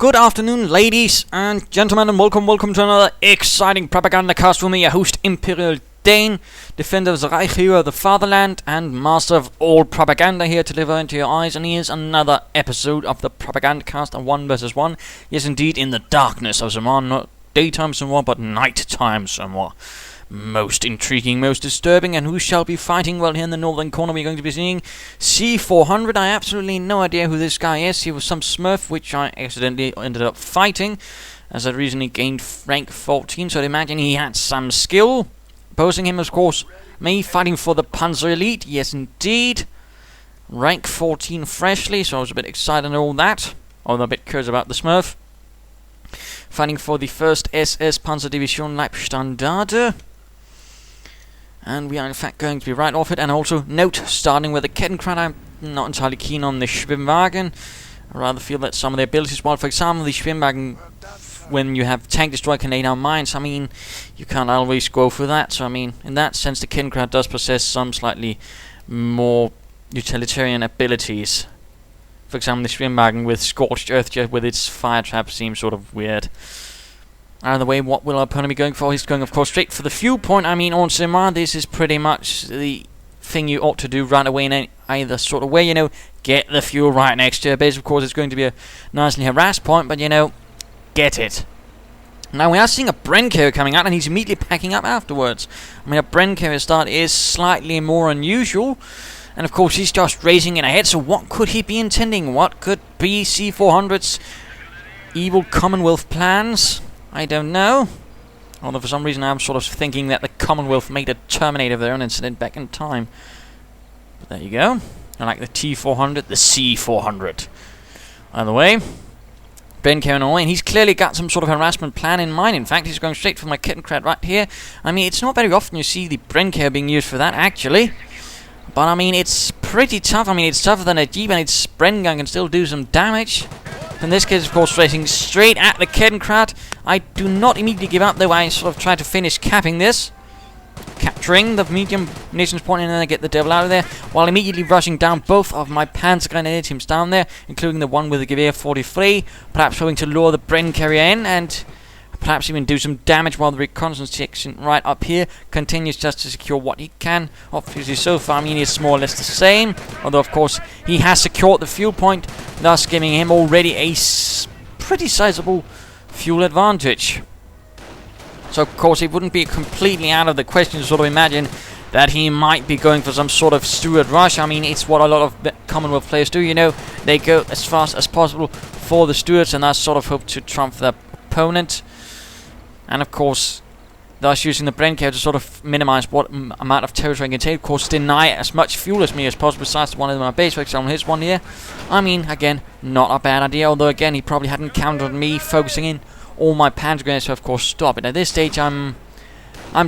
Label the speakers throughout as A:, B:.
A: Good afternoon, ladies and gentlemen, and welcome to another exciting Propagandacast with me, your host, ImperialDane, defender of the Reich, hero of the fatherland, and master of all propaganda, here to deliver into your eyes and ears another episode of the Propagandacast, a 1 vs 1. Yes, indeed, in the darkness of Semois, not daytime Semois, but nighttime Semois. Most intriguing, most disturbing, and who shall be fighting? Well, here in the northern corner we're going to be seeing C400. I absolutely no idea who this guy is. He was some smurf which I accidentally ended up fighting, as I recently gained rank 14, so I'd imagine he had some skill. Opposing him, of course, me fighting for the Panzer elite. Yes, indeed. Rank 14 freshly, so I was a bit excited and all that, although a bit curious about the smurf. Fighting for the 1st SS Panzer Division Leibstandarte. And we are in fact going to be right off it. And also, note, starting with the Kettenkrad, I'm not entirely keen on the Schwimmwagen. I rather feel that some of the abilities, while for example the Schwimmwagen, when you have tank destroy canadian mines, I mean, you can't always go for that. So I mean, in that sense, the Kettenkrad does possess some slightly more utilitarian abilities. For example, the Schwimmwagen with Scorched Earth Jet with its fire trap seems sort of weird. Out of the way, what will our opponent be going for? He's going, of course, straight for the fuel point. I mean, on Semois, this is pretty much the thing you ought to do right away in either sort of way, you know, get the fuel right next to your base. Of course, it's going to be a nicely harassed point, but, you know, get it. Now, we are seeing a Bren carrier coming out, and he's immediately packing up afterwards. I mean, a Bren carrier start is slightly more unusual, and, of course, he's just racing in ahead, so what could he be intending? What could be C400's evil Commonwealth plans? I don't know. Although for some reason I'm sort of thinking that the Commonwealth made a Terminator there and then sent it back in time. But there you go. I like the T400, the C400. By the way, Ben carrying away, and he's clearly got some sort of harassment plan in mind. In fact, he's going straight for my Kettenkrad right here. I mean, it's not very often you see the Bren carrier being used for that, actually. But I mean, it's pretty tough. I mean, it's tougher than a Jeep, and its Bren gun can still do some damage. In this case, of course, racing straight at the Kettenkrad. I do not immediately give up, though I sort of try to finish capping this. Capturing the medium munitions point, and then I get the devil out of there, while immediately rushing down both of my panzergrenadier teams down there, including the one with the Gewehr 43, perhaps hoping to lure the Bren carrier in, and perhaps even do some damage, while the reconnaissance section right up here continues just to secure what he can. Obviously, so far, I mean, it's more or less the same, although, of course, he has secured the fuel point, thus giving him already a pretty sizable fuel advantage. So, of course, it wouldn't be completely out of the question to sort of imagine that he might be going for some sort of Stuart rush. I mean, it's what a lot of Commonwealth players do, you know. They go as fast as possible for the Stuarts and thus sort of hope to trump their opponent. And, of course, thus using the Bren carrier to sort of minimize what amount of territory I can take. Of course, deny as much fuel as me as possible, besides the one in my base, for example, his one here. I mean, again, not a bad idea, although, again, he probably hadn't counted on me focusing in all my panzer grenades, so of course stop it. At this stage, I'm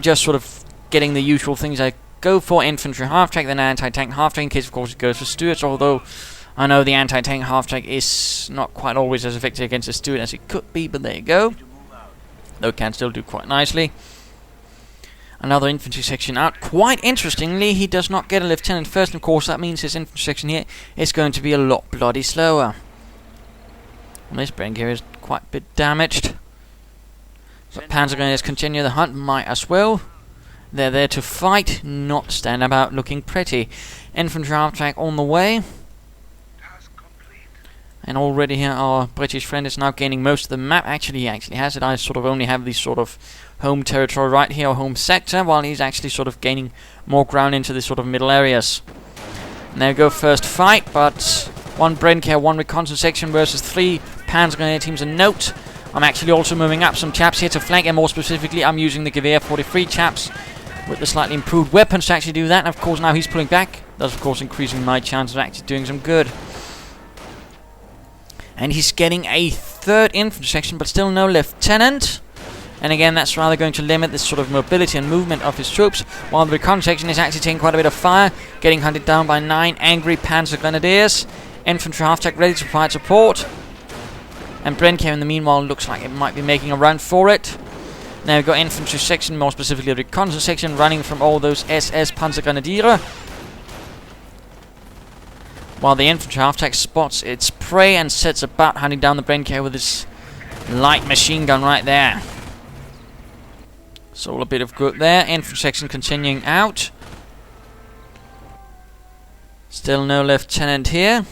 A: just sort of getting the usual things. I go for infantry half-track, then anti-tank half-track, in case, of course, it goes for Stuarts, although I know the anti-tank half-track is not quite always as effective against a Stuart as it could be, but there you go. Though it can still do quite nicely. Another infantry section out. Quite interestingly, he does not get a lieutenant first, and of course that means his infantry section here is going to be a lot bloody slower. And this Bren carrier is quite a bit damaged. So panzergrenadiers continue the hunt, might as well. They're there to fight, not stand about looking pretty. Infantry half-track on the way. And already here our British friend is now gaining most of the map. Actually, he actually has it. I sort of only have this sort of home territory right here, or home sector, while he's actually sort of gaining more ground into the sort of middle areas. And there we go, first fight, but one Bren carrier, one reconnaissance section versus 3 panzergrenadier teams. And note, I'm actually also moving up some chaps here to flank, and more specifically, I'm using the Gewehr 43 chaps with the slightly improved weapons to actually do that. And of course, now he's pulling back, thus of course increasing my chance of actually doing some good. And he's getting a 3rd infantry section, but still no lieutenant. And again, that's rather going to limit this sort of mobility and movement of his troops, while the reconnaissance section is actually taking quite a bit of fire, getting hunted down by 9 angry panzer grenadiers. Infantry half-track ready to provide support. And Bren carrier in the meanwhile looks like it might be making a run for it. Now we've got infantry section, more specifically the reconnaissance section, running from all those SS panzer grenadiers. while the infantry half-track spots its prey and sets about hunting down the brain carrier with his light machine gun right there. So all a bit of good there. Infantry section continuing out. Still no lieutenant here.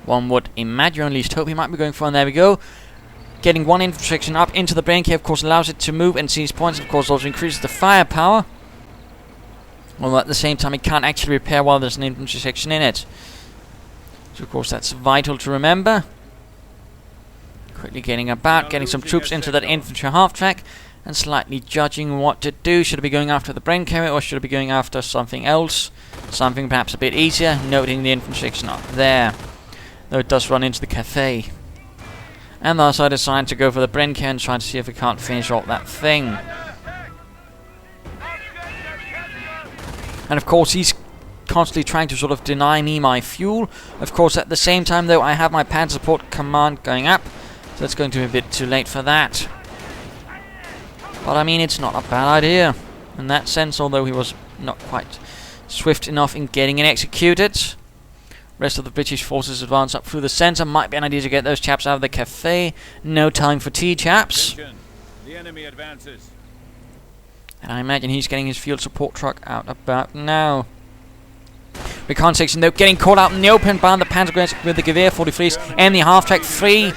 A: One would imagine, or at least hope he might be going for, and there we go. Getting one infantry section up into the brain carrier, of course, allows it to move and seize points, of course, also increases the firepower. Although at the same time, it can't actually repair while there's an infantry section in it. So, of course, that's vital to remember. Quickly getting about, getting some troops into that infantry half-track, and slightly judging what to do. Should it be going after the brain carrier, or should it be going after something else? Something perhaps a bit easier, noting the infantry section up there. Though it does run into the cafe. And thus I decided to go for the brain carrier and try to see if we can't finish off that thing. And of course he's constantly trying to sort of deny me my fuel. Of course at the same time though I have my panzer support command going up. So it's going to be a bit too late for that. But I mean it's not a bad idea in that sense, although he was not quite swift enough in getting it executed. Rest of the British forces advance up through the centre. Might be an idea to get those chaps out of the cafe. No time for tea, chaps.
B: The enemy advances.
A: And I imagine he's getting his field support truck out about now. Recon section though getting caught out in the open by the panzergrenadiers with the Gewehr 43s and the half-track. 3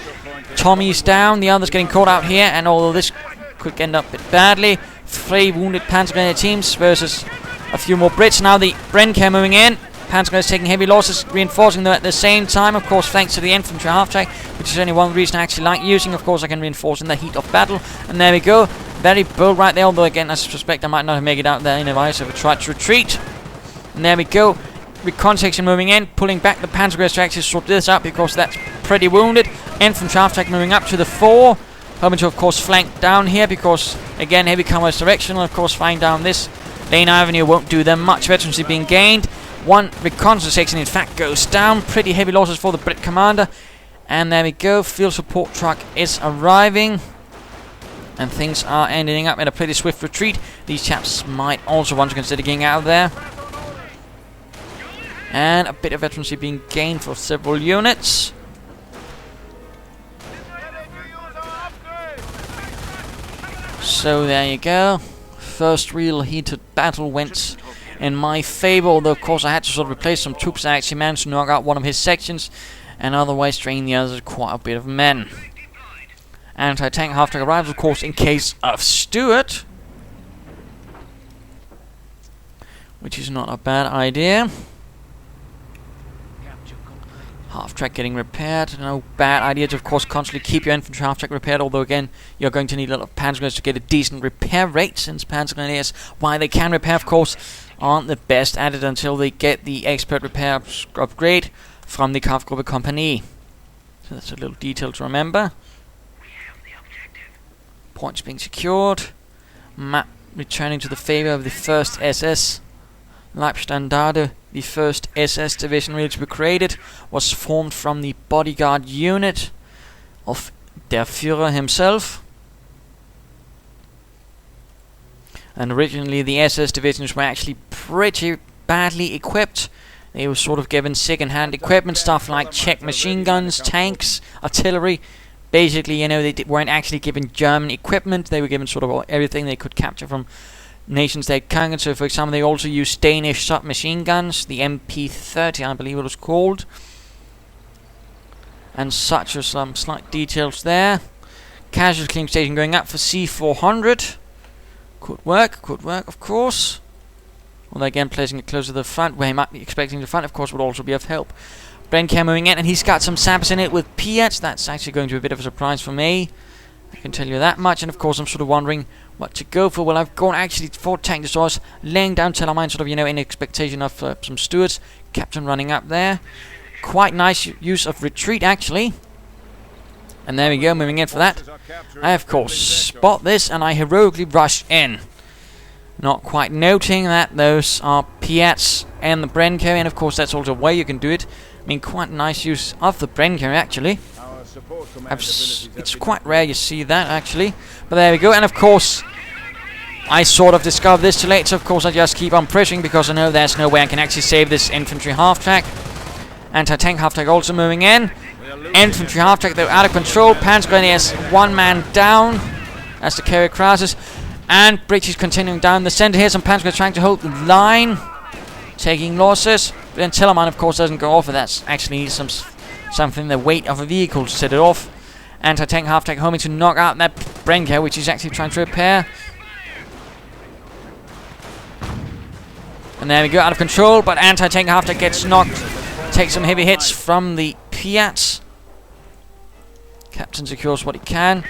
A: Tommies down. The others getting caught out here, and although this could end up a bit badly, 3 wounded panzergrenadier teams versus a few more Brits. Now the Brenker moving in. Panzergrenadiers taking heavy losses, reinforcing them at the same time, of course, thanks to the infantry half-track, which is only one reason I actually like using. Of course, I can reinforce in the heat of battle. And there we go. Very bold right there, although again, I suspect I might not have made it out there in a vice if I tried to retreat. And there we go. Recon section moving in, pulling back the panzergrenadiers to actually sort this out, because that's pretty wounded. Infantry half-track moving up to the 4. Hoping to, of course, flank down here, because, again, heavy commerce directional. Of course, flying down this lane avenue won't do them much. Veterancy being gained. 1 reconnaissance section, in fact, goes down. Pretty heavy losses for the Brit commander. And there we go. Field support truck is arriving. And things are ending up in a pretty swift retreat. These chaps might also want to consider getting out of there. And a bit of veterancy being gained for several units. So there you go. First real heated battle went in my favour, although of course I had to sort of replace some troops. I actually managed to knock out one of his sections, and otherwise drain the others quite a bit of men. Anti-tank half-track arrives, of course, in case of Stuart, which is not a bad idea. Half-track getting repaired. No bad idea to, of course, constantly keep your infantry half-track repaired, although, again, you're going to need a lot of panzergrenadiers to get a decent repair rate, since panzergrenadiers, while they can repair, of course, aren't the best at it until they get the expert repair upgrade from the Kampfgruppe Company. So that's a little detail to remember. Points being secured. Map returning to the favour of the 1st SS. Leibstandarte, the 1st SS division really to be created, was formed from the bodyguard unit of der Führer himself. And originally the SS divisions were actually pretty badly equipped. They were sort of given second-hand equipment, stuff like Czech machine guns, tanks, artillery. Basically, you know, they weren't actually given German equipment. They were given sort of everything they could capture from nations they conquered. So, for example, they also used Danish submachine guns, the MP30, I believe it was called. And such are some slight details there. Casualty claim station going up for C400. Could work, of course. Although, again, placing it closer to the front, where he might be expecting the front, of course, would also be of help. Brenker moving in, and he's got some sappers in it with Piats. That's actually going to be a bit of a surprise for me. I can tell you that much. And of course, I'm sort of wondering what to go for. Well, I've gone actually for tank destroyers, laying down Telemine, sort of, you know, in expectation of some Stuarts. Captain running up there. Quite nice use of retreat, actually. And there we go, moving in for that. I, of course, spot this, and I heroically rush in. Not quite noting that those are Piats and the Brenker, and of course, that's also a way you can do it. I mean, quite nice use of the Brenker, actually. It's quite rare you see that, actually. But there we go. And of course, I sort of discovered this too late, so of course I just keep on pushing because I know there's no way I can actually save this infantry half-track. Anti-tank half-track also moving in. Infantry half-track, they're out of control. Panzergrenadiers, one man down as the carrier crashes. And British continuing down the center here. Some Panzergrenadiers trying to hold the line, taking losses. But then Telemann, of course, doesn't go off, and that's actually something the weight of a vehicle to set it off. Anti-tank half-track homing to knock out that Brenker, which is actually trying to repair. And there we go, out of control, but anti-tank half-track gets knocked. Takes some heavy hits from the Piats. Captain secures what he can.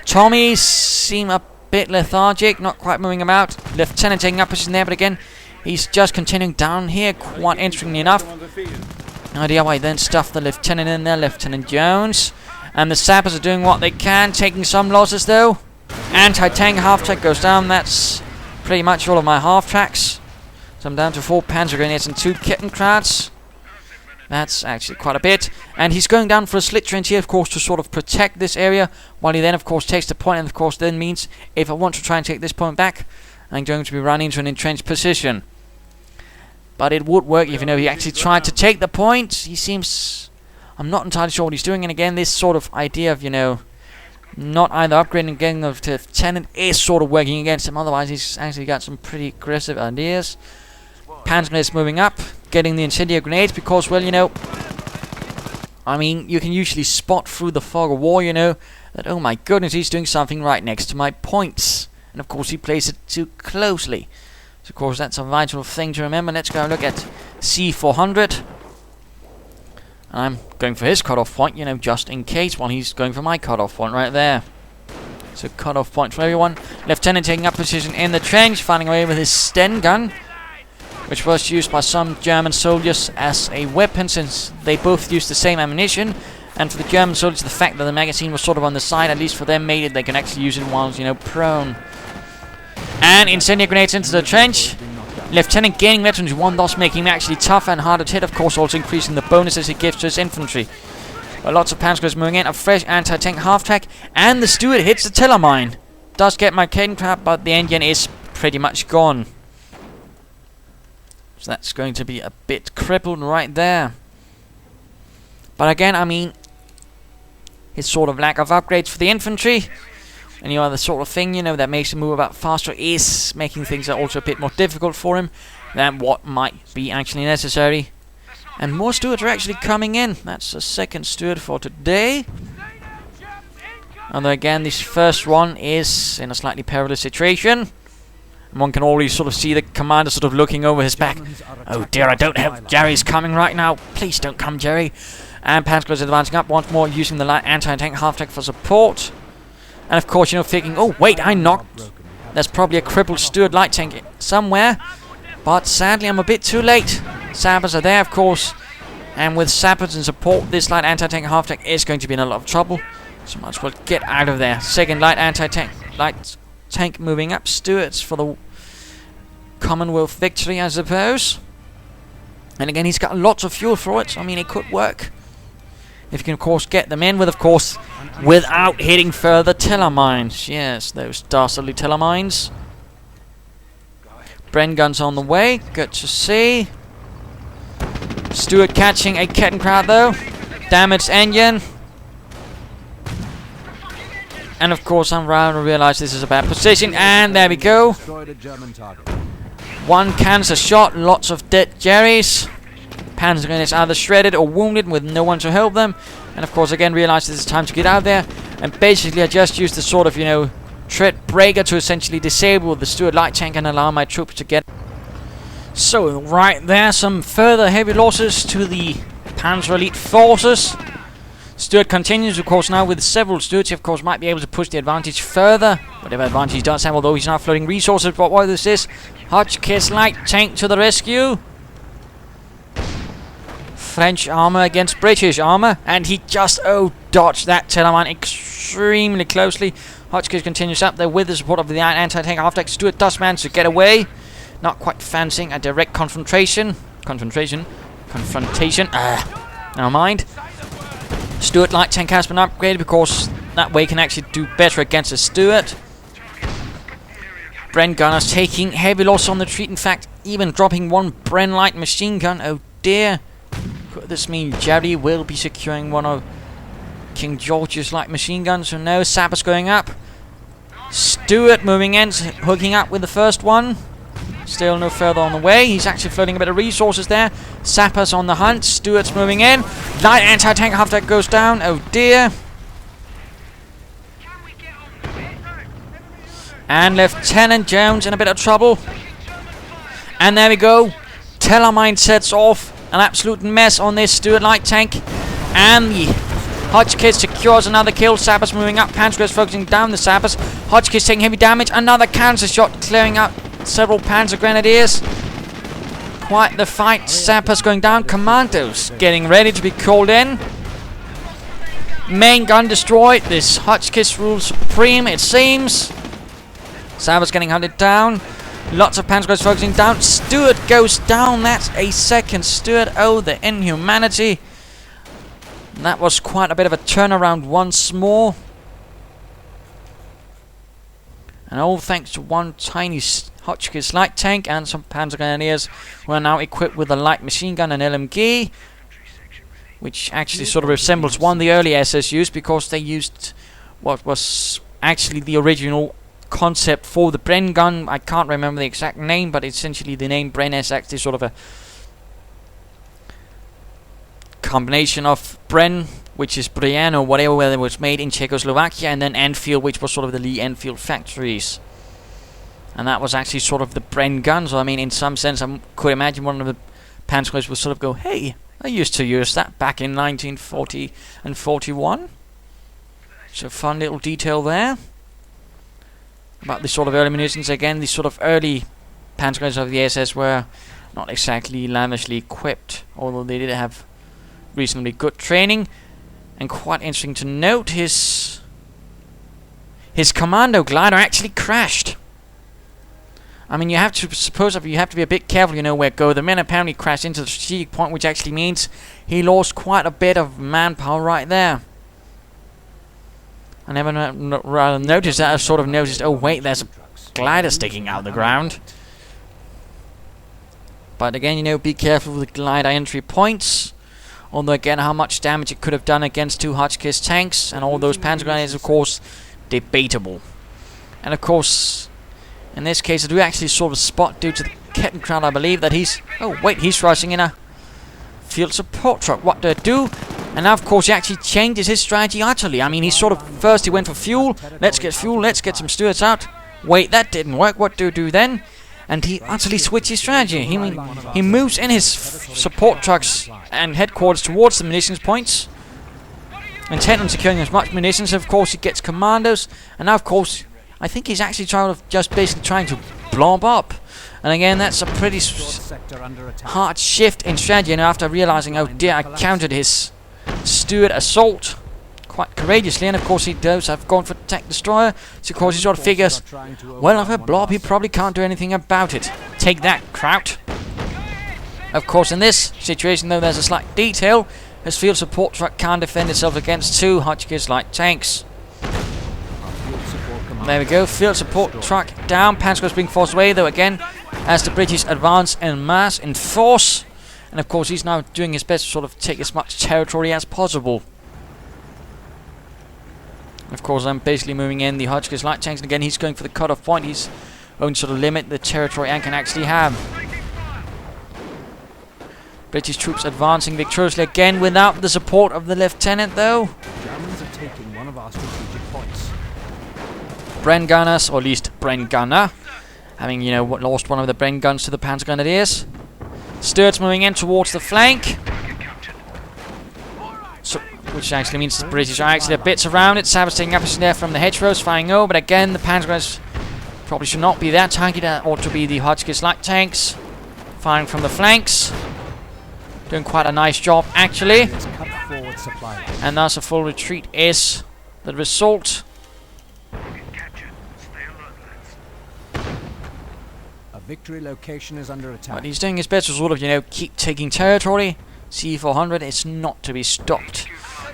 A: Tommies seem a bit lethargic, not quite moving about. Lieutenant taking up position there, but again, he's just continuing down here, quite interestingly enough. No idea why he then stuffed the lieutenant in there, Lieutenant Jones. And the sappers are doing what they can, taking some losses though. Anti-tank half-track goes down, that's pretty much all of my half-tracks. So I'm down to 4 Panzergrenadiers and 2 Kettenkrats. That's actually quite a bit. And he's going down for a slit trench here, of course, to sort of protect this area, while he then, of course, takes the point, and of course then means if I want to try and take this point back, I'm going to be running into an entrenched position. But it would work if, you know, he actually tried to take the point. He seems... I'm not entirely sure what he's doing, and again, this sort of idea of, you know, not either upgrading and getting the lieutenant is sort of working against him. Otherwise, he's actually got some pretty aggressive ideas. Panzergrenadiers moving up, getting the incendiary grenades because, well, you know, I mean, you can usually spot through the fog of war, you know, that, oh my goodness, he's doing something right next to my points. And of course, he plays it too closely. So, of course, that's a vital thing to remember. Let's go look at C400. I'm going for his cutoff point, you know, just in case, while he's going for my cutoff point right there. So, cutoff point for everyone. Lieutenant taking up position in the trench, finding away with his Sten gun, which was used by some German soldiers as a weapon, since they both used the same ammunition. And for the German soldiers, the fact that the magazine was sort of on the side, at least for them, made it they can actually use it whilst, you know, prone. And incendiary grenades into the trench. Lieutenant gaining veterans 1, thus making him actually tougher and harder to hit, of course, also increasing the bonuses he gives to his infantry. But lots of Panzergrenadiers moving in, a fresh anti-tank half-track, and the Stuart hits the tiller mine. Does get my Kettenkrad, but the engine is pretty much gone. So that's going to be a bit crippled right there. But again, I mean, his sort of lack of upgrades for the infantry, and you know, the sort of thing, you know, that makes him move about faster is making things also a bit more difficult for him than what might be actually necessary. And more Stuarts are actually coming in. That's the second Stuart for today. Although again, this first one is in a slightly perilous situation. And one can already sort of see the commander sort of looking over his back. Oh dear, I don't have Jerry's coming right now. Please don't come, Jerry. And Panzergrenadiers advancing up once more, using the light anti-tank half-track for support. And of course, you know, thinking, oh wait, I knocked. There's probably a crippled Stuart light tank somewhere. But sadly, I'm a bit too late. Sappers are there, of course. And with sappers in support, this light anti-tank half-track is going to be in a lot of trouble. So might as well get out of there. Second light anti-tank tank moving up. Stuarts for the Commonwealth victory, I suppose. And again, he's got lots of fuel for it. I mean, it could work. If you can, of course, get them in with, of course, without hitting further tiller mines. Yes, those dastardly tiller mines. Bren guns on the way. Good to see. Stuart catching a Kettenkrad, though. Damaged engine. And of course, I'm around and realize this is a bad position. And there we go. One cancer shot. Lots of dead Jerrys. Panzergrenadiers either shredded or wounded with no one to help them. And of course, again, realize this is time to get out there. And basically, I just used the sort of, you know, tread breaker to essentially disable the Stuart light tank and allow my troops to get. So, right there, some further heavy losses to the Panzer Elite forces. Stuart continues, of course, now with several Stuarts. He, of course, might be able to push the advantage further. Whatever advantage he does have, although he's now floating resources. But what this is, Hotchkiss light tank to the rescue. French armor against British armor, and he just, dodged that Telemann extremely closely. Hotchkiss continues up there with the support of the anti-tank half-deck. Stuart does manage to get away. Not quite fancying a direct confrontation. Never mind. Stuart light tank has been upgraded because that way can actually do better against a Stuart. Bren gunners taking heavy loss on the retreat. In fact, even dropping one Bren light machine gun. Oh dear. Could this mean Jerry will be securing one of King George's light machine guns? So no, Sappers going up. Stewart moving in, hooking up with the first one. Still no further on the way. He's actually floating a bit of resources there. Sappers on the hunt. Stewart's moving in. Light anti-tank half deck goes down. Oh dear. And Lieutenant Jones in a bit of trouble. And there we go. Telemine sets off. An absolute mess on this Stuart light tank. And the Hotchkiss secures another kill. Sappers moving up. Panzer focusing down the Sappers. Hotchkiss taking heavy damage. Another cancer shot clearing out several Panzer Grenadiers. Quite the fight. Sappers going down. Commandos getting ready to be called in. Main gun destroyed. This Hotchkiss rules supreme, it seems. Sappers getting hunted down. Lots of Panzer focusing down. Stewart goes down. That's a second Stewart. Oh, the inhumanity. That was quite a bit of a turnaround once more. And all thanks to one tiny Hotchkiss light tank and some Panzer Grenadiers who are now equipped with a light machine gun and LMG, which actually sort of resembles one of the early SS used, because they used what was actually the original concept for the Bren gun. I can't remember the exact name, but essentially the name Bren is actually sort of a combination of Bren, which is Brienne or whatever, where it was made in Czechoslovakia, and then Enfield, which was sort of the Lee Enfield factories. And that was actually sort of the Bren gun. So I mean, in some sense, I could imagine one of the Panzers would sort of go, hey, I used to use that back in 1940 and 41. So fun little detail there about the sort of early munitions. Again, the sort of early Panzers of the SS were not exactly lavishly equipped, although they did have reasonably good training. And quite interesting to note, his commando glider actually crashed. I mean, you have to suppose you have to be a bit careful, you know, where go. The men apparently crashed into the strategic point, which actually means he lost quite a bit of manpower right there. I never noticed that. I sort of noticed, oh wait, there's a glider sticking out of the ground. But again, you know, be careful with the glider entry points. Although again, how much damage it could have done against two Hotchkiss tanks and all those Panzer Grenadiers, of course, debatable. And of course, in this case, I do actually sort of spot, due to the Captain crowd, I believe, that he's... oh wait, he's rushing in a field support truck. What do I do? And now, of course, he actually changes his strategy utterly. I mean, he sort of... first he went for fuel. Let's get fuel. Let's get some Stuarts out. Wait, that didn't work. What do you do then? And he utterly switched his strategy. He moves in his support trucks and headquarters towards the munitions points, intent on securing as much munitions. Of course, he gets commandos. And now, of course, I think he's actually just basically trying to blob up. And again, that's a pretty hard shift in strategy. And after realizing, oh dear, I countered his Stuart assault quite courageously, and of course he does have gone for tank destroyer. So of course he sort of figures, well, if a blob, he probably can't do anything about it. Take that, Kraut. Of course, in this situation, though, there's a slight detail. His field support truck can't defend itself against two Hotchkiss light tanks. There we go, field support truck down. Panzer being forced away, though, again, as the British advance en masse, in force. And of course, he's now doing his best to sort of take as much territory as possible. Of course, I'm basically moving in the Hotchkiss light tanks, and again, he's going for the cut-off point. He's going to sort of limit the territory Anne can actually have. British troops advancing victoriously again without the support of the lieutenant, though.
C: Germans are taking one of our strategic points.
A: Bren gunners, or at least Bren gunner, having, you know, lost one of the Bren guns to the Panzer Grenadiers. Stuart's moving in towards the flank. So, which actually means the British are actually a bit surrounded. Sappers taking up there from the hedgerows, firing over. But again, the Panzer Grenadiers probably should not be that targeted. That ought to be the Hotchkiss light tanks, firing from the flanks. Doing quite a nice job, actually. And thus a full retreat is the result.
C: Victory location is under attack.
A: But he's doing his best to sort of, you know, keep taking territory. C400 is not to be stopped.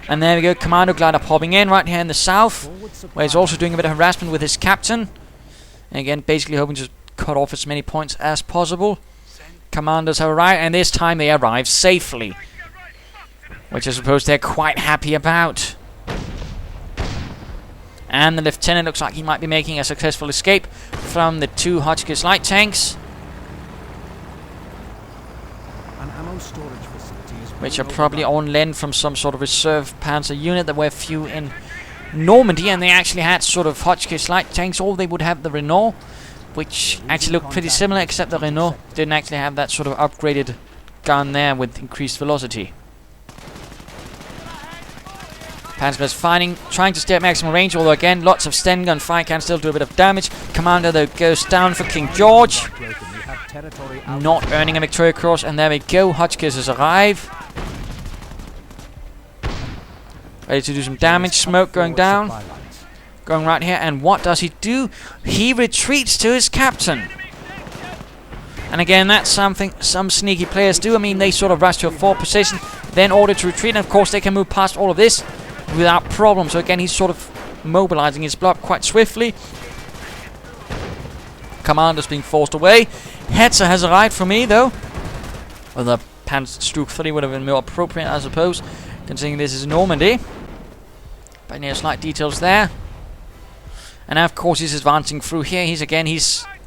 A: And there we go, Commando glider popping in right here in the south, where he's also doing a bit of harassment with his captain. And again, basically hoping to cut off as many points as possible. Commanders have arrived, and this time they arrive safely, which I suppose they're quite happy about. And the lieutenant looks like he might be making a successful escape from the 2 Hotchkiss light tanks,
C: An ammo storage facility is
A: which are
C: being
A: probably
C: overrun.
A: on lend from some sort of reserve panzer unit. There were few in Normandy, and they actually had sort of Hotchkiss light tanks, or they would have the Renault, which actually looked pretty similar, except the Renault didn't actually have that sort of upgraded gun there with increased velocity. Panzer fighting, trying to stay at maximum range, although again, lots of Sten gun fire can still do a bit of damage. Commander though goes down for King George,
C: Broken. We have territory out
A: not earning a Victoria Cross, and there we go, Hotchkisses arrive. Ready to do some damage, smoke going down. Going right here, and what does he do? He retreats to his captain. And again, that's something some sneaky players do. I mean, they sort of rush to a forward position, then order to retreat, and of course they can move past all of this without problem. So again, he's sort of mobilizing his blob quite swiftly. Commander's being forced away. Hetzer has arrived for me, though. Well, the Panzer Stroke 3 would have been more appropriate, I suppose, considering this is Normandy. But no slight details there. And now, of course, he's advancing through here. He's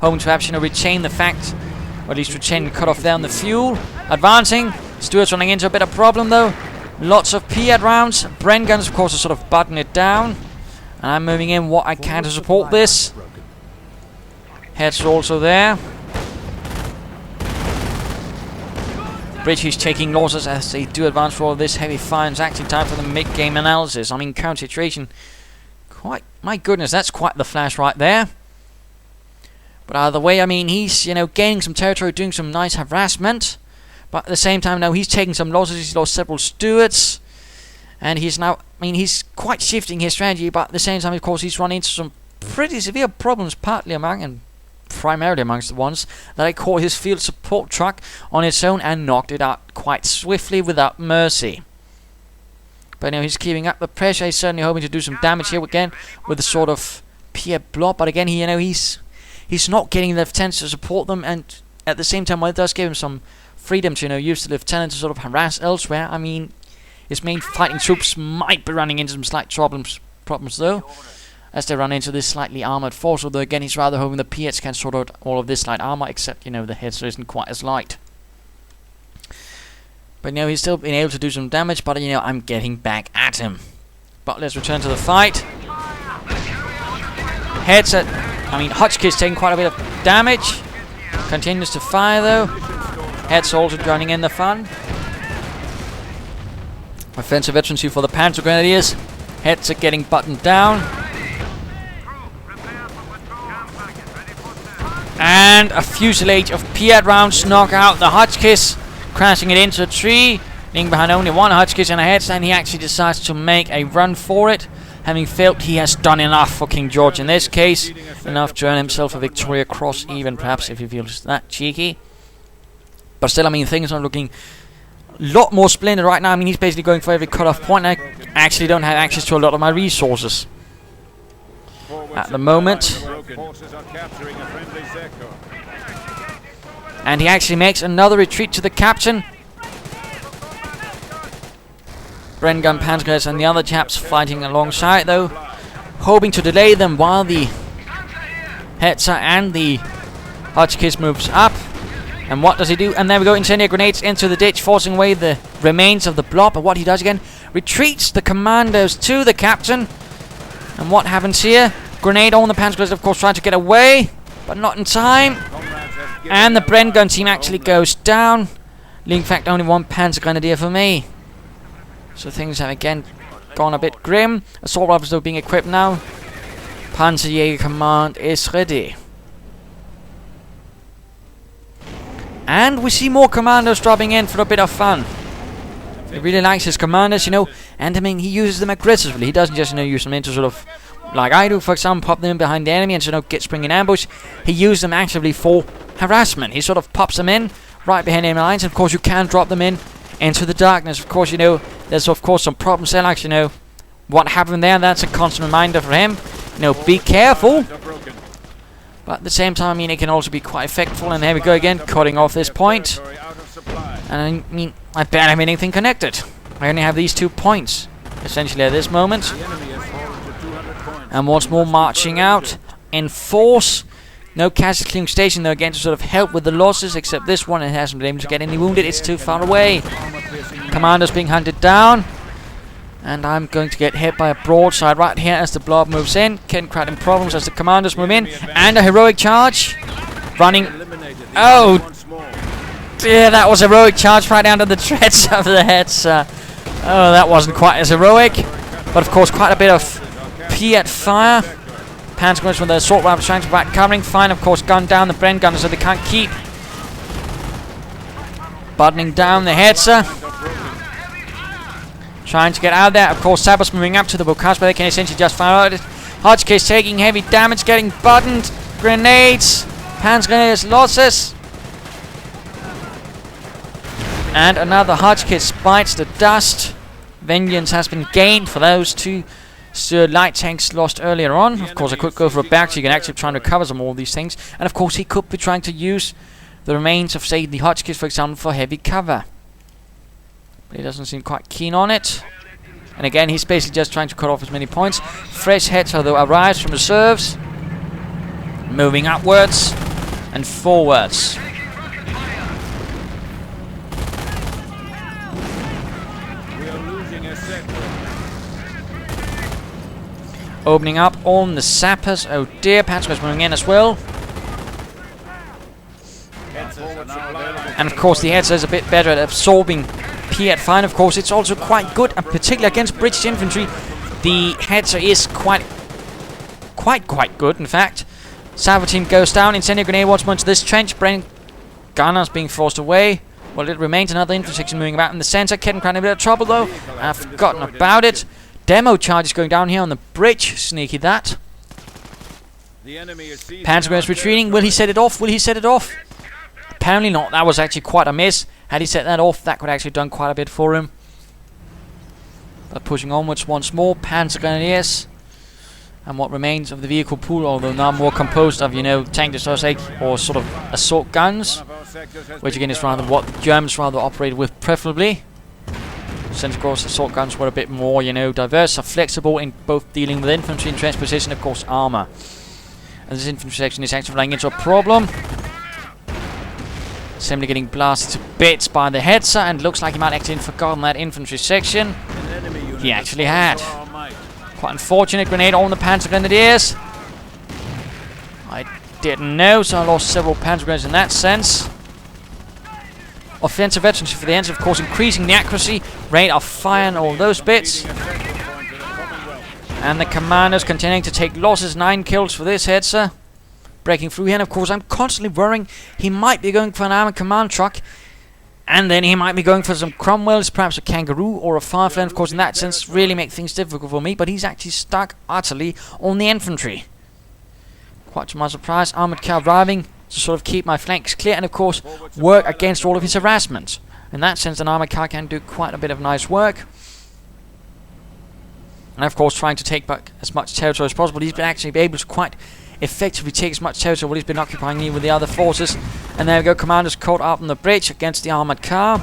A: hoping to perhaps, retain the fact, or at least retain the cut off there on the fuel. Advancing. Stuart's running into a bit of problem, though. Lots of Piat rounds. Bren guns, of course, are sort of butting it down. And I'm moving in what I can to support this. Heads are also there. British taking losses as they do advance for all of this heavy fire. It's actually time for the mid-game analysis. I mean, current situation. My goodness, that's quite the flash right there. But either way, I mean, he's, gaining some territory, doing some nice harassment. But at the same time, now he's taking some losses. He's lost several Stuarts. And he's now, he's quite shifting his strategy. But at the same time, of course, he's run into some pretty severe problems, partly among, and primarily amongst the ones that I call his field support truck on its own, and knocked it out quite swiftly without mercy. But he's keeping up the pressure. He's certainly hoping to do some damage here again with a sort of Pierre blob. But again, he's not getting the lieutenants to support them, and at the same time, well, it does give him some freedom to use the lieutenant to sort of harass elsewhere. I mean, his main fighting troops might be running into some slight problems though, as they run into this slightly armored force. Although again, he's rather hoping the Piats can sort out all of this light armor, except the Hetzer isn't quite as light. But he's still been able to do some damage, but I'm getting back at him. But let's return to the fight. Hotchkiss taking quite a bit of damage. Continues to fire though. Hetzer also joining in the fun. Offensive veterancy for the panzergrenadiers. Hetzer getting buttoned down. And a fusillade of Piat rounds knock out the Hotchkiss, crashing it into a tree, leaving behind only one Hotchkiss and a headstand, and he actually decides to make a run for it, having felt he has done enough for King George in this case, enough to earn himself a Victoria Cross, even perhaps if he feels that cheeky. But still, things are looking a lot more splendid right now. He's basically going for every cut-off point. I actually don't have access to a lot of my resources at the moment. And he actually makes another retreat to the captain. Bren gun Panzergrenadiers and the other chaps fighting alongside though, hoping to delay them while the Hetzer and the Hotchkiss moves up. And what does he do? And there we go, incendiary grenades into the ditch, forcing away the remains of the blob. But what he does again, retreats the commandos to the captain. And what happens here? Grenade on the Panzergrenadiers, of course, trying to get away, but not in time. And the Bren gun team actually goes down, leaving in fact only one Panzergrenadier for me. So things have again gone a bit grim. Assault rifles though being equipped now. Panzerjäger command is ready. And we see more commandos dropping in for a bit of fun. He really likes his commanders, and he uses them aggressively. He doesn't just, use them into sort of, like I do, for example, pop them in behind the enemy and get spring in ambush. He uses them actively for harassment. He sort of pops them in right behind enemy lines, and of course you can drop them into the darkness. Of course, there's of course some problems there, like, what happened there. That's a constant reminder for him. Be careful. But at the same time, I mean, it can also be quite effectful. And there we go again, cutting off this point.
B: Territory out of supply.
A: And I mean, I barely have anything connected. I only have these 2 points, essentially, at this moment.
B: The enemy has fallen to 200 points.
A: And once more marching out in force. No casualty clearing station though, again, to sort of help with the losses, except this one, it hasn't been able to get any wounded. It's too far away. Commando's being hunted down. And I'm going to get hit by a broadside right here as the blob moves in. Ken creating problems as the commandos move in. And a heroic charge. Running. Oh, dear, that was a heroic charge right down to the treads of the heads. Oh, that wasn't quite as heroic. But of course, quite a bit of Piat fire. Panzer goes with the assault rifles trying to provide covering. Fine, of course, gunned down the Bren gunners, so they can't keep buttoning down the Hetzer. Trying to get out there. Of course, Sabos moving up to the Bokas, but they can essentially just fire out it. Hotchkiss taking heavy damage, getting buttoned. Grenades. Panzergrenadiers losses. And another Hotchkiss bites the dust. Vengeance has been gained for those 2 light tanks lost earlier on. Of course, I could go for a back, so you can actually try and recover some more of these things. And of course, he could be trying to use the remains of, say, the Hotchkiss, for example, for heavy cover. But he doesn't seem quite keen on it. And again, he's basically just trying to cut off as many points. Fresh Hetzer, though, arrives from reserves. Moving upwards and forwards.
B: We are losing a sector.
A: Opening up on the sappers. Oh dear, Panzer's moving in as well. And of course, the Hetzer is a bit better at absorbing Piat fire. Of course, it's also quite good, and particularly against British infantry, the Hetzer is quite good, in fact. Salvo team goes down. Incendiary grenade once more into this trench. Bren gunners being forced away. Well, it remains another infantry section moving about in the center. Kettencran in a bit of trouble, though. I've forgotten about it. Demo charges going down here on the bridge. Sneaky that.
B: The enemy is seizing
A: Panzer is
B: our
A: retreating. Will he set it off? Will he set it off? Apparently not. That was actually quite a miss. Had he set that off, that could actually have done quite a bit for him. But pushing onwards once more. Panzergrenadiers. And what remains of the vehicle pool, although now more composed of, you know, tank destroyers or sort of assault guns. Which again is rather what the Germans rather operated with preferably. Since of course assault guns were a bit more, you know, diverse, are flexible in both dealing with infantry and transposition, of course, armor. And this infantry section is actually running into a problem. Simply getting blasted to bits by the Hetzer, and looks like he might actually have forgotten that infantry section. He actually had. Quite unfortunate grenade on the Panzergrenadiers. I didn't know, so I lost several Panzergrenadiers in that sense. Offensive veterans for the ends, of course, increasing the accuracy, rate of fire and all those bits. And the commandos continuing to take losses. 9 kills for this Hetzer. Breaking through here, and of course I'm constantly worrying he might be going for an armored command truck. And then he might be going for some Cromwells, perhaps a Kangaroo or a Firefly. Of course, in that sense, really make things difficult for me. But he's actually stuck utterly on the infantry. Quite to my surprise, armored car arriving to sort of keep my flanks clear, and of course work against all of his harassment. In that sense, an armored car can do quite a bit of nice work. And of course, trying to take back as much territory as possible. He's been actually able to quite effectively take as much territory while he's been occupying here with the other forces. And there we go, commanders caught up on the bridge against the armored car.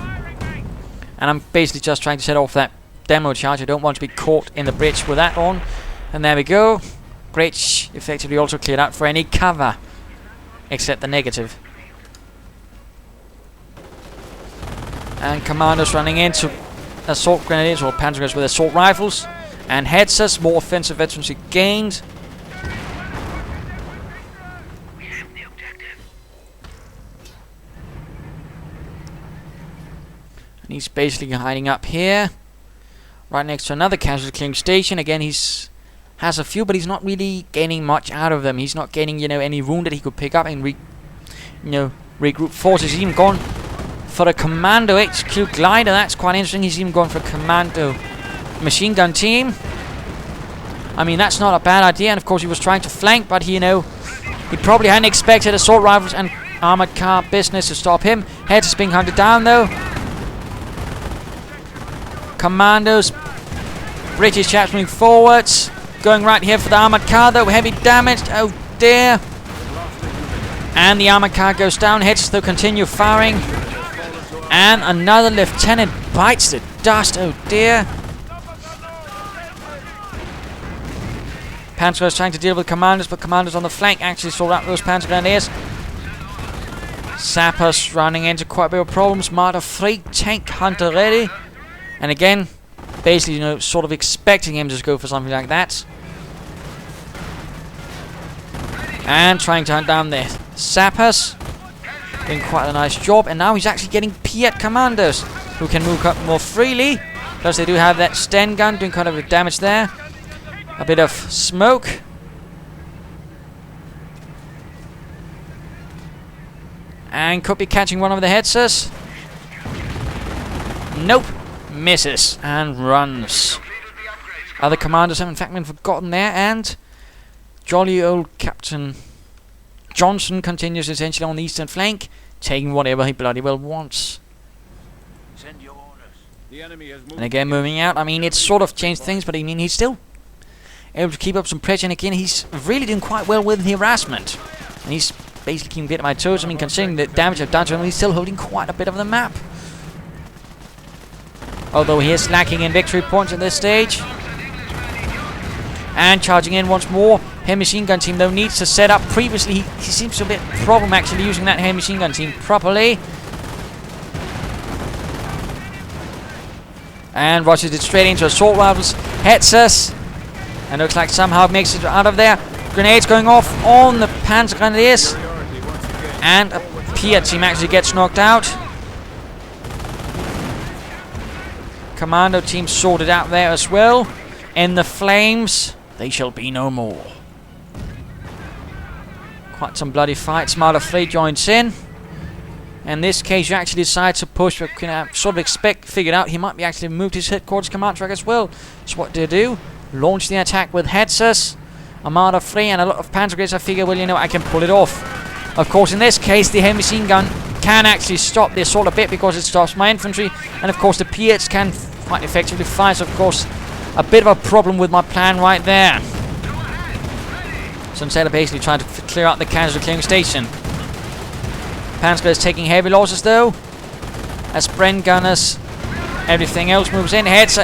A: And I'm basically just trying to set off that demo charge. I don't want to be caught in the bridge with that on. And there we go. Bridge effectively also cleared out for any cover, except the negative. And commandos running into assault grenadiers or panzergrenadiers with assault rifles. And Hetzers, more offensive veterancy gained. And he's basically hiding up here, right next to another casualty clearing station. Again, has a few, but he's not really gaining much out of them. He's not gaining, you know, any wound that he could pick up and regroup forces. He's even gone for a commando HQ glider. That's quite interesting. He's even gone for a commando machine gun team. I mean, that's not a bad idea. And of course, he was trying to flank, but he probably hadn't expected assault rifles and armored car business to stop him. Head is being hunted down though. Commandos, British chaps moving forwards, going right here for the armored car though. Heavy damage. Oh dear. And the armor car goes down. Heads to continue firing. And another lieutenant bites the dust. Oh dear. Panzer is trying to deal with commanders, but commanders on the flank actually sort out those panzer grenadiers. Sappers running into quite a bit of problems. Marder 3 tank hunter ready. And again, basically, you know, sort of expecting him to go for something like that. And trying to hunt down the sappers. Doing quite a nice job. And now he's actually getting Piet commandos who can move up more freely. Plus they do have that Sten gun doing quite a bit of damage there. A bit of smoke. And could be catching one of the headsers. Nope. Misses. And runs. Other commanders have in fact been forgotten there. And jolly old Captain Johnson continues essentially on the eastern flank, taking whatever he bloody well wants.
B: Send your orders. The enemy has moved.
A: And again moving out. I mean, it's sort of changed things, but I mean, he's still able to keep up some pressure. And again, he's really doing quite well with the harassment. And he's basically keeping a bit of my toes. I mean, considering the damage I've done to him, he's still holding quite a bit of the map. Although he is lacking in victory points at this stage. And charging in once more. Heavy machine gun team, though, needs to set up. Previously, he seems to have a bit of a problem actually using that heavy machine gun team properly. And rushes it straight into assault rifles. Hits us. And looks like somehow makes it out of there. Grenades going off on the panzer grenadiers. And a Piet team actually gets knocked out. Commando team sorted out there as well. In the flames, they shall be no more. Quite some bloody fights. Marder 3 joins in. In this case, you actually decide to push. We can sort of figured out he might be actually moved his headquarters command track as well. So what do you do? Launch the attack with headsers. A Marder 3 and a lot of panzer grenades. I figure, well, you know, I can pull it off. Of course, in this case, the heavy machine gun can actually stop the assault a bit because it stops my infantry. And of course, the Piets can quite effectively fire. So, of course, a bit of a problem with my plan right there. So instead of basically trying to clear out the casualty clearing station. Panzer is taking heavy losses though. As Bren gunners, everything else moves in. Heads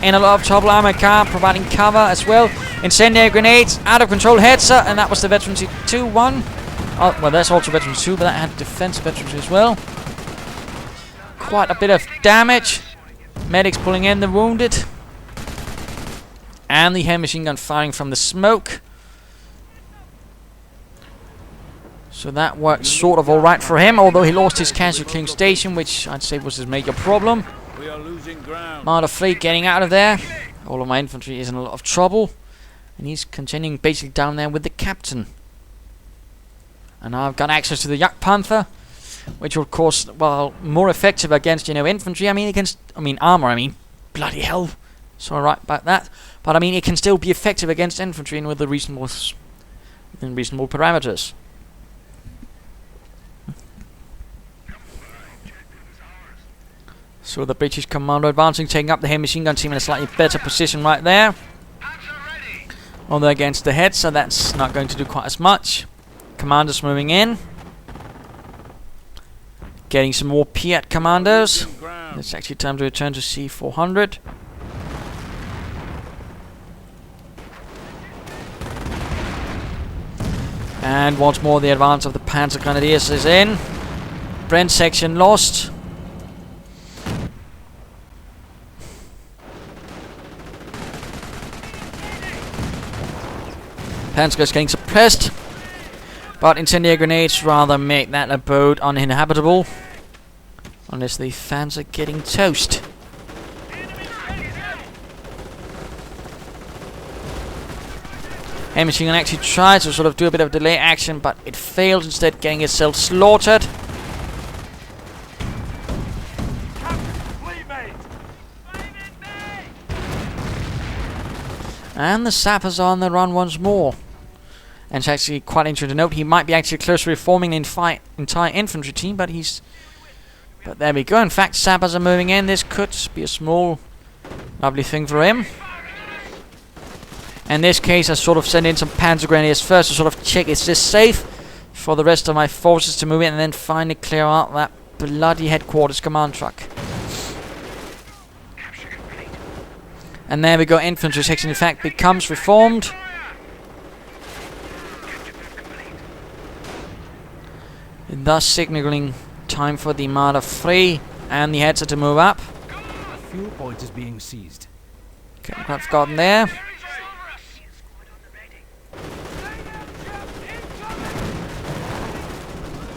A: in a lot of trouble. Armor car providing cover as well. Incendiary grenades, out of control headser, and that was the Veteran 2-1. Oh, well, that's also Veteran 2, but that had defensive Veteran 2 as well. Quite a bit of damage. Medics pulling in the wounded. And the heavy machine gun firing from the smoke. So that worked sort of alright for him, although he lost his casualty clearing station, which I'd say was his major problem.
B: We are losing ground.
A: Marder Fleet getting out of there. All of my infantry is in a lot of trouble. And he's continuing basically down there with the captain. And now I've got access to the Yak Panther, which will, of course, well, more effective against, you know, infantry. I mean, against, armor, bloody hell. Sorry right about that. But I mean, it can still be effective against infantry and with the reasonable parameters. So the British commando advancing, taking up the heavy machine gun team in a slightly better position right there. Although against the head, so that's not going to do quite as much. Commanders moving in. Getting some more Piet commandos. It's actually time to return to C400. And once more the advance of the Panzer Grenadiers is in. Brent section lost. Panzer is getting suppressed. But incendiary grenades rather make that abode uninhabitable. Unless the fans are getting toast. Heavy machine gun actually tried to sort of do a bit of delay action, but it failed, instead getting itself slaughtered. And the sappers are on the run once more. And it's actually quite interesting to note, he might be actually close to reforming the entire infantry team, but but there we go. In fact, sappers are moving in. This could be a small, lovely thing for him. In this case, I sort of send in some Panzer Grenadiers first to sort of check, is this safe? for the rest of my forces to move in and then finally clear out that bloody headquarters command truck. And there we go, infantry section in fact becomes reformed. Thus signaling time for the Marder 3 and the Hetzer to move up.
C: A fuel point is being seized.
A: Okay, I've gotten there.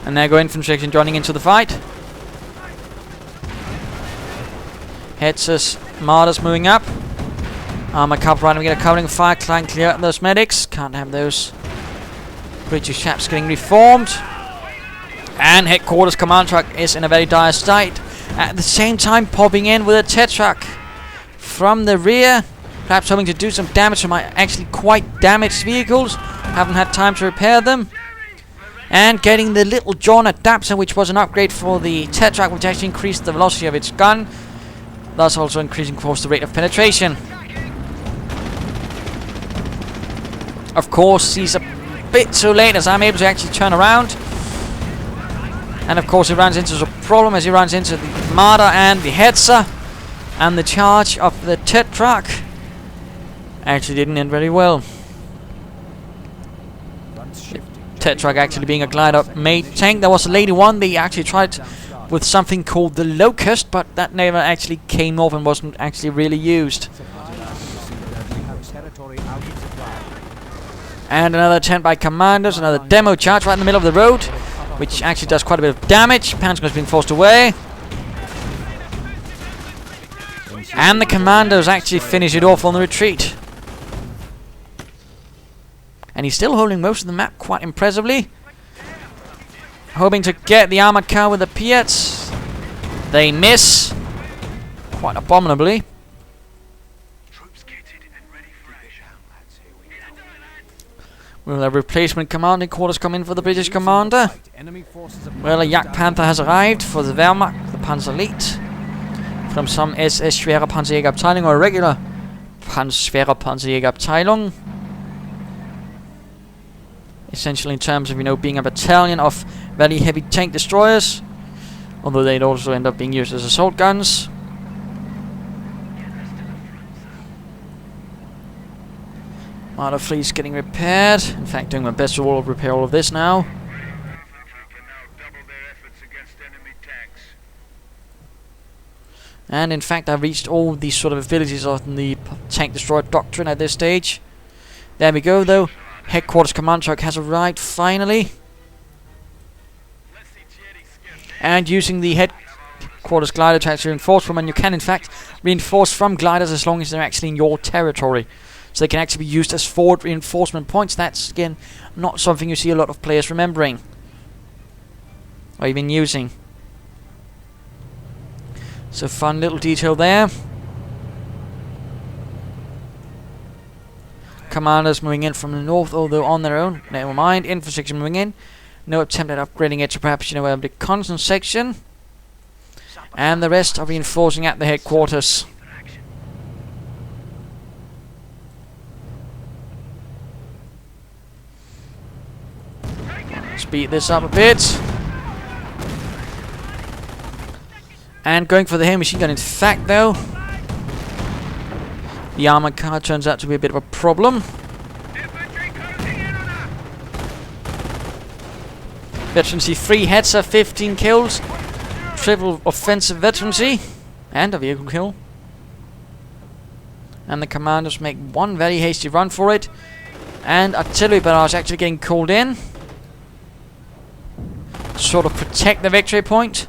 A: And there go infantry section joining into the fight. Hetzers, Marders moving up. Armor Cup right, we get a covering fire, trying to clear out those medics. Can't have those British chaps getting reformed. And headquarters command truck is in a very dire state. At the same time popping in with a Tetrak from the rear. Perhaps hoping to do some damage to my actually quite damaged vehicles. Haven't had time to repair them. And getting the little John adapter, which was an upgrade for the Tetrak, which actually increased the velocity of its gun. Thus also increasing, of course, the rate of penetration. Of course, he's a bit too late as I'm able to actually turn around. And of course he runs into a problem as he runs into the Marder and the Hetzer. And the charge of the Tetrak actually didn't end very well. Tetrak actually being a glider made tank. There was a later one they actually tried with something called the Locust, but that never actually came off and wasn't actually really used. And another attempt by commandos, another demo charge right in the middle of the road, which actually does quite a bit of damage. Panzer has been forced away. And the commandos actually finish it off on the retreat. And he's still holding most of the map quite impressively. Hoping to get the armored car with the Piets. They miss. Quite abominably. Will a replacement commanding quarters come in for the British commander? Well, a Jagd Panther has arrived for the Wehrmacht, the Panzer Elite. From some SS Schwere Panzerjägerabteilung or a regular Schwere Panzerjägerabteilung. Essentially in terms of, you know, being a battalion of very heavy tank destroyers. Although they'd also end up being used as assault guns. Marder fleet's getting repaired. In fact, doing my best to repair all of this now. And in fact, I've reached all these sort of abilities on the tank destroyer doctrine at this stage. There we go, though. Headquarters command truck has arrived finally. And using the headquarters glider to actually reinforce from, and you can in fact reinforce from gliders as long as they're actually in your territory. So they can actually be used as forward reinforcement points. That's again not something you see a lot of players remembering. Or even using. So fun little detail there. Commanders moving in from the north, although on their own. Never mind. Infantry moving in. No attempt at upgrading it to perhaps, you know, a reconnaissance section. And the rest are reinforcing at the headquarters. Speed this up a bit. And going for the heavy machine gun. In fact, though, the armored car turns out to be a bit of a problem. Veterancy 3 Hetzer, 15 kills. Triple offensive veterancy. And a vehicle kill. And the commanders make one very hasty run for it. And artillery barrage actually getting called in. Sort of protect the victory point.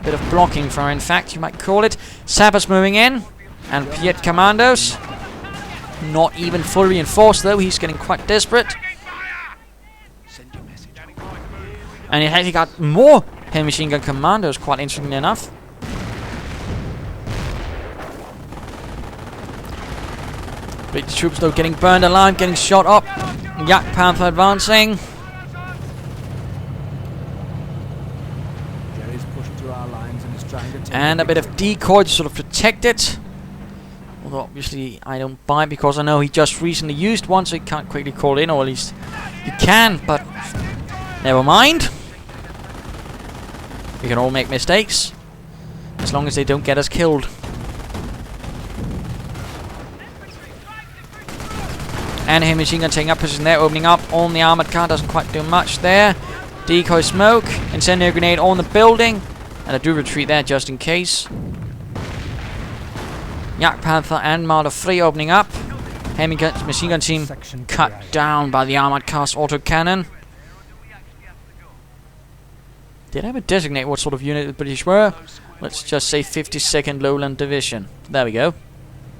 A: Bit of blocking for, in fact, you might call it. Sappers moving in. And Piet commandos. Not even fully reinforced, though. He's getting quite desperate. And he actually got more heavy machine gun commandos, quite interestingly enough. British troops, though, getting burned alive, getting shot up. Jagd Panther advancing. And a bit of decoy to sort of protect it. Although obviously I don't buy it because I know he just recently used one, so he can't quickly call in, or at least he can, but Never mind. We can all make mistakes, as long as they don't get us killed. And a machine gun taking up position there, opening up on the armored car. Doesn't quite do much there. Decoy smoke, incendiary grenade on the building, and I do retreat there just in case. Yak Panther and Marder 3 opening up. Machine gun team cut down by the armored cast autocannon. Did I ever designate what sort of unit the British were? Let's just say 52nd Lowland Division. There we go.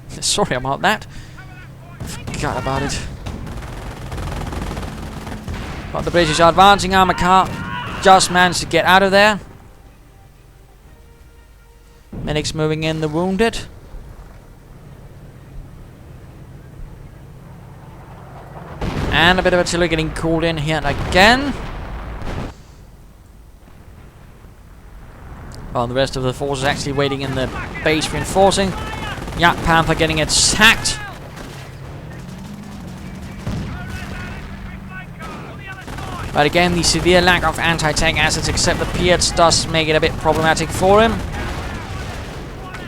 A: Sorry about that. Forgot about it. But the British are advancing. Armored car just managed to get out of there. Medics moving in the wounded. And a bit of artillery getting called in here again. While the rest of the force is actually waiting in the base reinforcing. Yak Panther getting attacked. But again, the severe lack of anti-tank assets except the Piets does make it a bit problematic for him.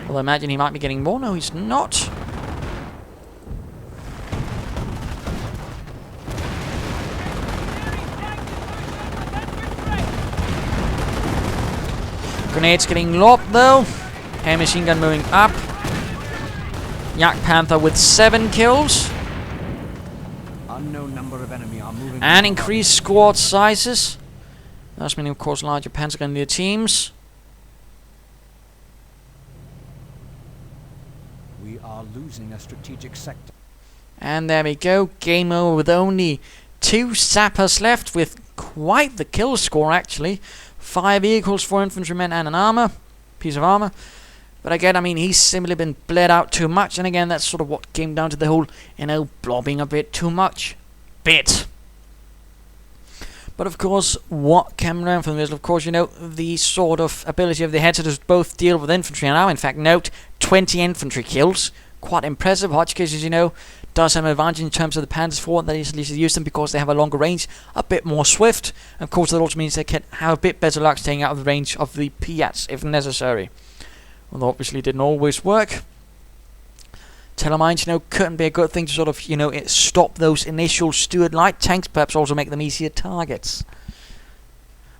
A: Although I imagine he might be getting more. No, he's not. Grenades getting lobbed though. Air machine gun moving up. Yak Panther with 7 kills.
C: Unknown number of enemy are moving.
A: And increased squad sizes. That's meaning of course larger panzergrenadier teams.
C: We are losing a strategic sector.
A: And there we go. Game over with only 2 sappers left with quite the kill score actually. 5 vehicles, 4 infantrymen and an piece of armor. But again, I mean, he's simply been bled out too much. And again, that's sort of what came down to the whole, blobbing a bit too much. But of course, what came around from this, of course, the sort of ability of the headset to both deal with infantry and now, in fact, note, 20 infantry kills. Quite impressive. Hotchkiss, as you know, does have an advantage in terms of the Panzers 4. That is at least use them because they have a longer range, a bit more swift. Of course, that also means they can have a bit better luck staying out of the range of the Piats if necessary. Although obviously it didn't always work. Telemines, couldn't be a good thing to sort of, stop those initial Stuart light tanks, perhaps also make them easier targets.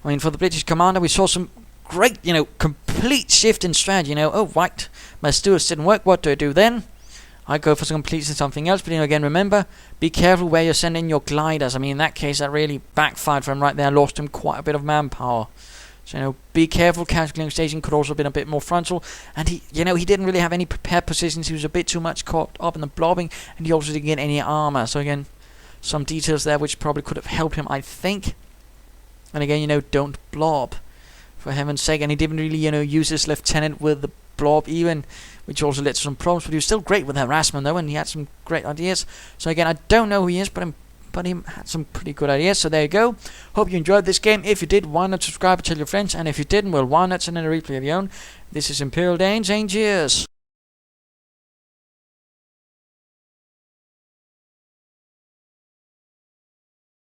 A: I mean, for the British commander, we saw some great, complete shift in strategy. Oh, right, my Stuarts didn't work, what do I do then? I go for some complete something else, but again, remember, be careful where you're sending your gliders. I mean, in that case, that really backfired for him right there, lost him quite a bit of manpower. So, be careful. Counter-killing station could also have been a bit more frontal. And he didn't really have any prepared positions. He was a bit too much caught up in the blobbing. And he also didn't get any armor. So, again, some details there which probably could have helped him, I think. And again, don't blob. For heaven's sake. And he didn't really, use his lieutenant with the blob even, which also led to some problems. But he was still great with harassment, though. And he had some great ideas. So, again, I don't know who he is, but he had some pretty good ideas. So there you go. Hope you enjoyed this game. If you did, why not subscribe and tell your friends? And if you didn't, well, why not send in a replay of your own? This is ImperialDane saying cheers.